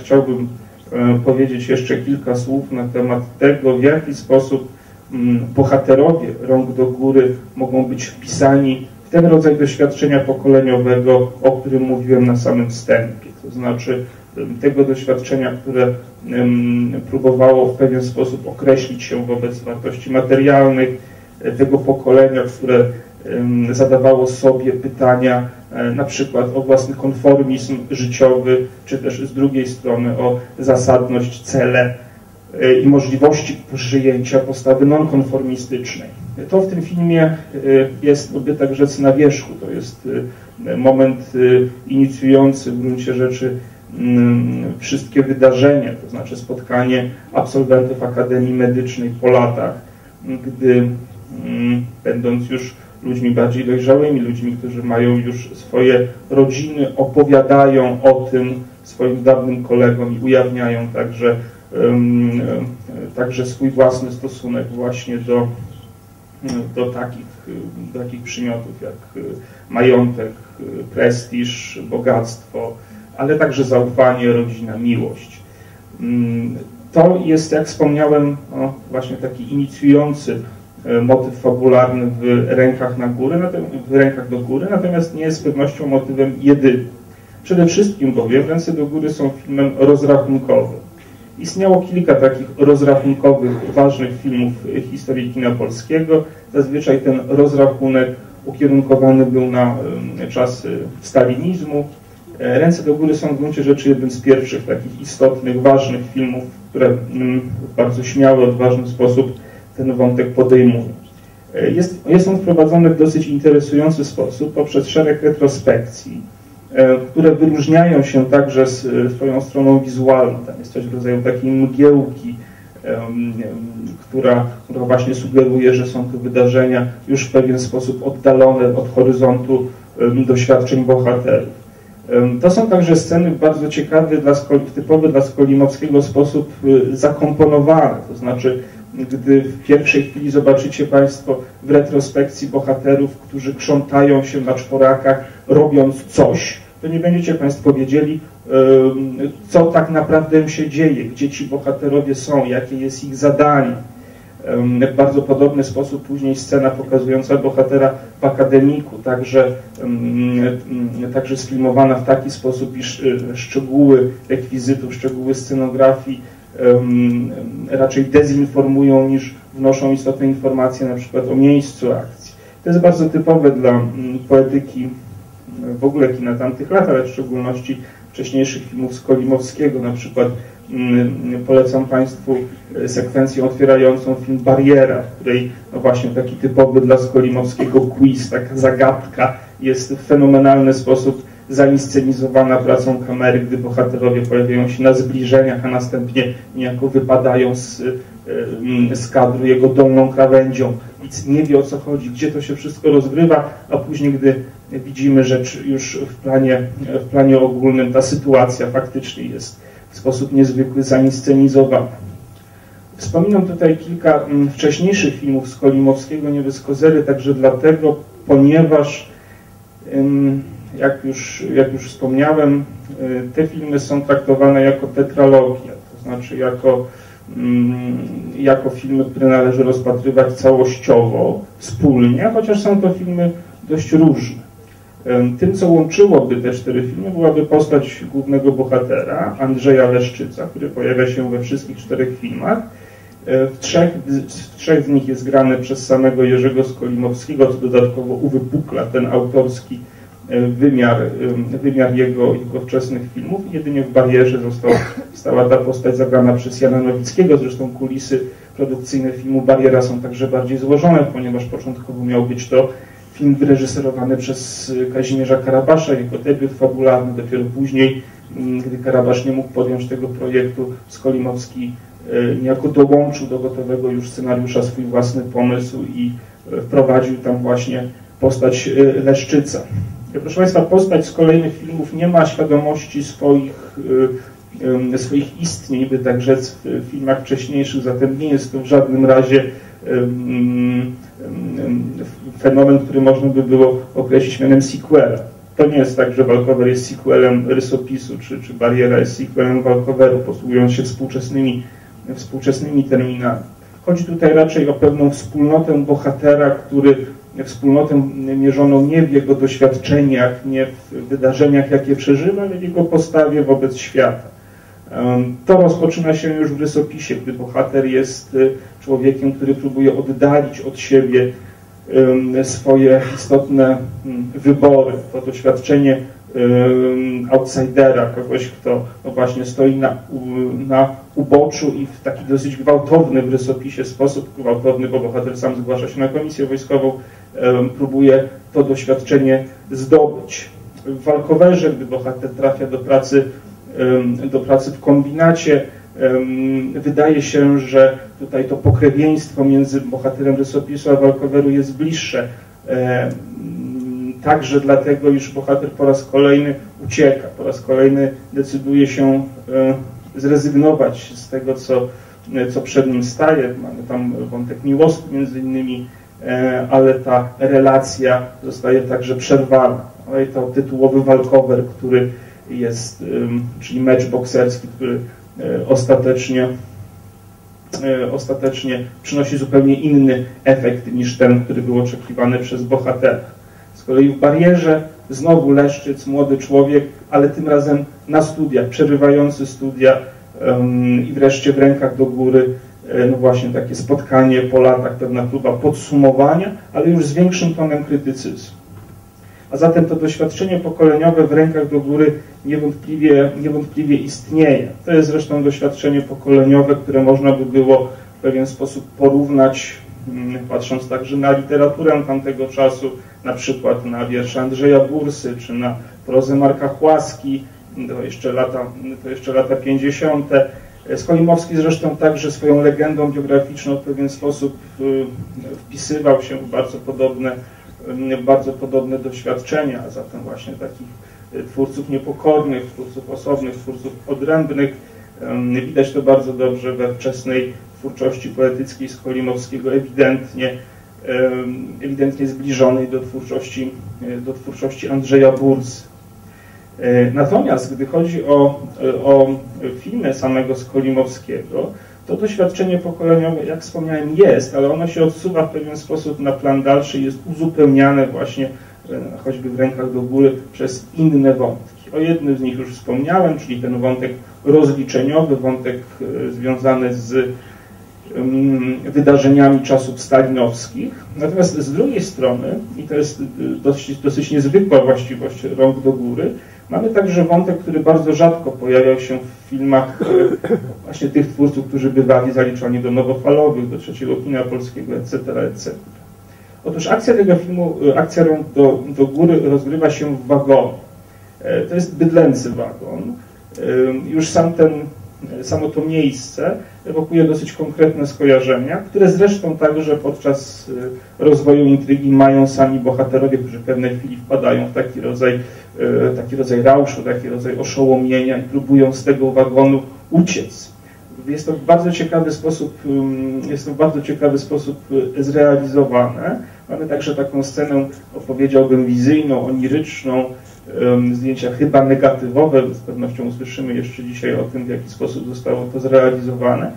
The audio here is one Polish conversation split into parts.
Chciałbym powiedzieć jeszcze kilka słów na temat tego, w jaki sposób bohaterowie Rąk do góry mogą być wpisani w ten rodzaj doświadczenia pokoleniowego, o którym mówiłem na samym wstępie. To znaczy tego doświadczenia, które próbowało w pewien sposób określić się wobec wartości materialnych, tego pokolenia, które zadawało sobie pytania na przykład o własny konformizm życiowy, czy też z drugiej strony o zasadność, cele i możliwości przyjęcia postawy nonkonformistycznej. To w tym filmie jest, by tak rzec, na wierzchu. To jest moment inicjujący w gruncie rzeczy wszystkie wydarzenia, to znaczy spotkanie absolwentów Akademii Medycznej po latach, gdy będąc już ludźmi bardziej dojrzałymi, ludźmi, którzy mają już swoje rodziny, opowiadają o tym swoim dawnym kolegom i ujawniają także swój własny stosunek właśnie do takich przymiotów jak majątek, prestiż, bogactwo, ale także zaufanie, rodzina, miłość. To jest, jak wspomniałem, właśnie taki inicjujący motyw fabularny w Rękach do góry, natomiast nie jest z pewnością motywem jedynym. Przede wszystkim bowiem Ręce do góry są filmem rozrachunkowym. Istniało kilka takich rozrachunkowych, ważnych filmów w historii kina polskiego. Zazwyczaj ten rozrachunek ukierunkowany był na czasy stalinizmu. Ręce do góry są w gruncie rzeczy jednym z pierwszych takich istotnych, ważnych filmów, które w bardzo śmiały, odważny sposób ten wątek podejmują. Jest on wprowadzony w dosyć interesujący sposób poprzez szereg retrospekcji, które wyróżniają się także swoją stroną wizualną. Tam jest coś w rodzaju takiej mgiełki, która właśnie sugeruje, że są to wydarzenia już w pewien sposób oddalone od horyzontu doświadczeń bohaterów. To są także sceny w bardzo ciekawy, typowy dla Skolimowskiego sposób zakomponowane, to znaczy gdy w pierwszej chwili zobaczycie Państwo w retrospekcji bohaterów, którzy krzątają się na czworakach, robiąc coś, to nie będziecie Państwo wiedzieli, co tak naprawdę się dzieje, gdzie ci bohaterowie są, jakie jest ich zadanie. W bardzo podobny sposób później scena pokazująca bohatera w akademiku, także sfilmowana w taki sposób, iż szczegóły rekwizytów, szczegóły scenografii raczej dezinformują niż wnoszą istotne informacje na przykład o miejscu akcji. To jest bardzo typowe dla poetyki w ogóle kina tamtych lat, ale w szczególności wcześniejszych filmów Skolimowskiego. Na przykład polecam Państwu sekwencję otwierającą film Bariera, w której no właśnie taki typowy dla Skolimowskiego quiz, taka zagadka jest w fenomenalny sposób zainscenizowana pracą kamery, gdy bohaterowie pojawiają się na zbliżeniach, a następnie niejako wypadają z kadru jego dolną krawędzią. Nic nie wie, o co chodzi, gdzie to się wszystko rozgrywa, a później, gdy widzimy, że już w planie ogólnym ta sytuacja faktycznie jest w sposób niezwykły zainscenizowana. Wspominam tutaj kilka wcześniejszych filmów Skolimowskiego, Nie bez kozery, także dlatego, ponieważ jak już wspomniałem, te filmy są traktowane jako tetralogia, to znaczy jako filmy, które należy rozpatrywać całościowo, wspólnie, chociaż są to filmy dość różne. Tym, co łączyłoby te cztery filmy, byłaby postać głównego bohatera, Andrzeja Leszczyca, który pojawia się we wszystkich czterech filmach. W trzech z nich jest grany przez samego Jerzego Skolimowskiego, co dodatkowo uwypukla ten autorski wymiar jego wczesnych filmów. Jedynie w Barierze została ta postać zagrana przez Jana Nowickiego. Zresztą kulisy produkcyjne filmu Bariera są także bardziej złożone, ponieważ początkowo miał być to film wyreżyserowany przez Kazimierza Karabasza, jego debiut fabularny. Dopiero później, gdy Karabasz nie mógł podjąć tego projektu, Skolimowski niejako dołączył do gotowego już scenariusza swój własny pomysł i wprowadził tam właśnie postać Leszczyca. Proszę Państwa, postać z kolejnych filmów nie ma świadomości swoich istnień, by tak rzec, w filmach wcześniejszych, zatem nie jest to w żadnym razie fenomen, który można by było określić mianem sequela. To nie jest tak, że walkover jest sequelem rysopisu, czy bariera jest sequelem walkoveru, posługując się współczesnymi terminami. Chodzi tutaj raczej o pewną wspólnotę bohatera, wspólnotę mierzoną nie w jego doświadczeniach, nie w wydarzeniach, jakie przeżywa, ale w jego postawie wobec świata. To rozpoczyna się już w rysopisie, gdy bohater jest człowiekiem, który próbuje oddalić od siebie swoje istotne wybory, to doświadczenie outsidera, kogoś, kto no właśnie stoi na uboczu i w taki dosyć gwałtowny w rysopisie sposób, gwałtowny, bo bohater sam zgłasza się na komisję wojskową, próbuje to doświadczenie zdobyć. W walkowerze, gdy bohater trafia do pracy w kombinacie, wydaje się, że tutaj to pokrewieństwo między bohaterem rysopisu a walkoweru jest bliższe. Także dlatego, iż bohater po raz kolejny ucieka, po raz kolejny decyduje się zrezygnować z tego, co przed nim staje. Mamy tam wątek miłosny między innymi, ale ta relacja zostaje także przerwana. No i to tytułowy walkover, który jest, czyli mecz bokserski, który ostatecznie przynosi zupełnie inny efekt niż ten, który był oczekiwany przez bohatera. Z kolei w barierze znowu Leszczyc, młody człowiek, ale tym razem na studiach, przerywający studia i wreszcie w rękach do góry, no właśnie takie spotkanie po latach, pewna próba podsumowania, ale już z większym tonem krytycyzmu. A zatem to doświadczenie pokoleniowe w rękach do góry niewątpliwie istnieje. To jest zresztą doświadczenie pokoleniowe, które można by było w pewien sposób porównać, patrząc także na literaturę tamtego czasu, na przykład na wiersze Andrzeja Bursy, czy na prozę Marka Chłaski, to jeszcze lata 50. Skolimowski zresztą także swoją legendą biograficzną w pewien sposób wpisywał się w bardzo podobne doświadczenia, a zatem właśnie takich twórców niepokornych, twórców osobnych, twórców odrębnych. Widać to bardzo dobrze we wczesnej twórczości poetyckiej Skolimowskiego, ewidentnie zbliżonej do twórczości Andrzeja Bursy. Natomiast gdy chodzi o filmy samego Skolimowskiego, to doświadczenie pokoleniowe, jak wspomniałem, jest, ale ono się odsuwa w pewien sposób na plan dalszy i jest uzupełniane właśnie choćby w rękach do góry przez inne wątki. O jednym z nich już wspomniałem, czyli ten wątek rozliczeniowy, wątek związany z wydarzeniami czasów stalinowskich. Natomiast z drugiej strony, i to jest dosyć niezwykła właściwość rąk do góry, mamy także wątek, który bardzo rzadko pojawiał się w filmach właśnie tych twórców, którzy bywali zaliczani do nowofalowych, do trzeciego kina polskiego, etc., etc. Otóż akcja tego filmu, akcja rąk do góry rozgrywa się w wagonie. To jest bydlęcy wagon. Już samo to miejsce ewokuje dosyć konkretne skojarzenia, które zresztą także podczas rozwoju intrygi mają sami bohaterowie, którzy w pewnej chwili wpadają w taki rodzaj rauszu, taki rodzaj oszołomienia i próbują z tego wagonu uciec. Jest to w bardzo ciekawy sposób zrealizowane. Mamy także taką scenę, powiedziałbym, wizyjną, oniryczną, zdjęcia chyba negatywowe, z pewnością usłyszymy jeszcze dzisiaj o tym, w jaki sposób zostało to zrealizowane.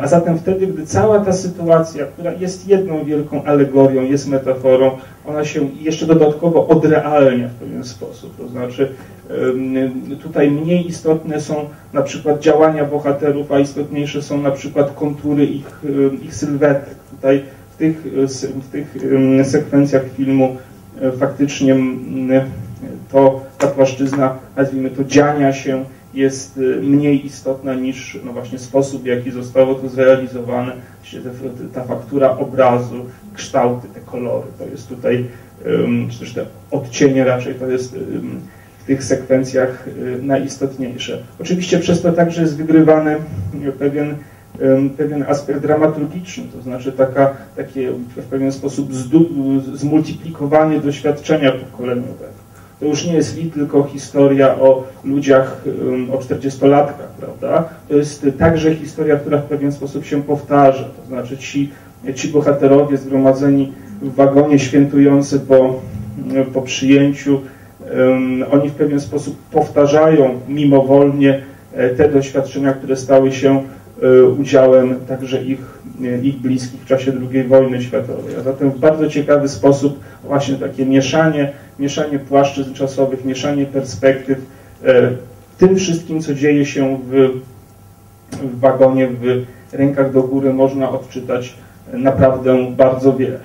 A zatem wtedy, gdy cała ta sytuacja, która jest jedną wielką alegorią, jest metaforą, ona się jeszcze dodatkowo odrealnia w pewien sposób. To znaczy tutaj mniej istotne są na przykład działania bohaterów, a istotniejsze są na przykład kontury ich sylwetek. Tutaj w tych sekwencjach filmu faktycznie ta płaszczyzna, nazwijmy to, dziania się jest mniej istotna niż no właśnie sposób, w jaki zostało to zrealizowane, ta faktura obrazu, kształty, te kolory. To jest tutaj, czy też te odcienie raczej, to jest w tych sekwencjach najistotniejsze. Oczywiście przez to także jest wygrywany pewien aspekt dramaturgiczny, to znaczy takie w pewien sposób zmultiplikowanie doświadczenia pokoleniowego. To już nie jest tylko historia o ludziach, o 40-latkach, prawda? To jest także historia, która w pewien sposób się powtarza. To znaczy ci bohaterowie zgromadzeni w wagonie świętujący po przyjęciu Oni w pewien sposób powtarzają mimowolnie te doświadczenia, które stały się udziałem także ich bliskich w czasie II wojny światowej. A zatem w bardzo ciekawy sposób właśnie takie mieszanie płaszczyzn czasowych, mieszanie perspektyw, tym wszystkim, co dzieje się w wagonie, w Rękach do góry, można odczytać naprawdę bardzo wiele.